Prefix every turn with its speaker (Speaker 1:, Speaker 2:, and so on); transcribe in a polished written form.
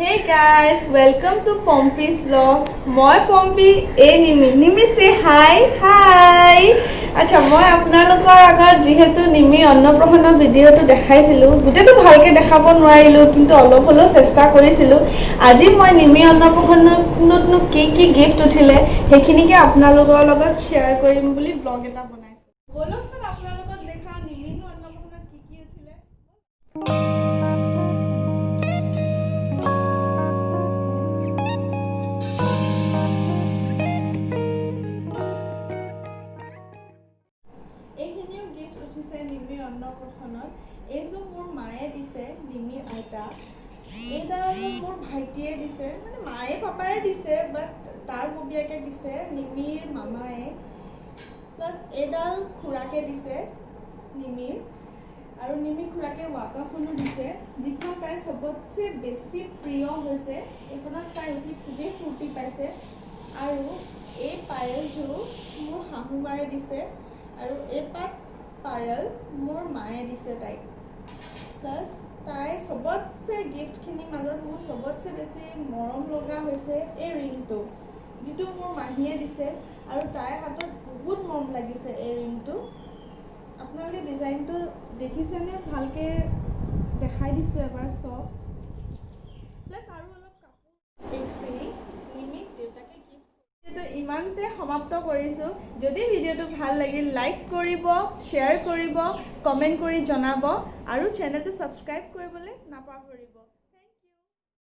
Speaker 1: Hey guys, welcome to Pompey's vlog. মই Pompi Nimi say hi. আচ্ছা মই আপোনালোকৰ আগত যেহেতু নিমি অন্নপ্ৰসন্ন ভিডিওটো দেখাইছিলো গোটেইটো ভালকে দেখাব নোৱাৰিলো কিন্তু অলপ হলো চেষ্টা কৰিছিলো আজি মই নিমি অন্নপ্ৰসন্নতনো কি গিফট উঠিলে সেইখিনিকে আপোনালোকৰ লগত শেয়াৰ কৰিম বুলি ব্লগ এটা বনাইছো বলকচোন আপোনালোকক দেখা নিমিনো অন্নপ্ৰসন্নত কি উঠিলে নিমি অন্নপ্ৰসন্নত এইটো মোৰ মায়ে দিছে নিমিৰ আইতা এইডাল মোৰ ভাইটিয়ে দিছে মানে মায়ে পাপায়ে দিছে বাট তাৰ ববিয়াকে দিছে নিমিৰ মামায়ে প্লাস এইডাল খুৰাকে দিছে নিমিৰ আৰু নিমি খুৰাকে ৱাকাখনো দিছে যিখন তাই সবতছে বেছি প্ৰিয় হৈছে এইখনত তাই উঠি খুবেই ফূৰ্তি পাইছে আৰু এই পায়েলযোৰ মোৰ শাহুমায়ে দিছে আৰু এই পাত পাयल মোৰ মায়ে দিছে তাই প্লাস তাই সবতছে গিফটখিনি মাজত মোৰ সবতছে বেছি মৰম লগা হৈছে এই ৰিংটো যেটো মোৰ মাহিয়ে দিছে আৰু তাই হাতত বহুত মৰম লাগিছে এই ৰিংটো আপোনালোকে ডিজাইনটো দেখিছেনে ভালকে দেখাই দিছো এবাৰ সব প্লাস আৰু অলপ কাপোৰ এসি নিমিক দেউতাকে গিফট ভিডিওটো ইমানতে সমাপ্ত কৰিছো যদি ভিডিওটো ভাল লাগিল লাইক কৰিব শেয়াৰ কৰিব কমেন্ট কৰি জনাব আৰু চেনেলটো সাবস্ক্ৰাইব কৰিবলৈ নাপাহৰিব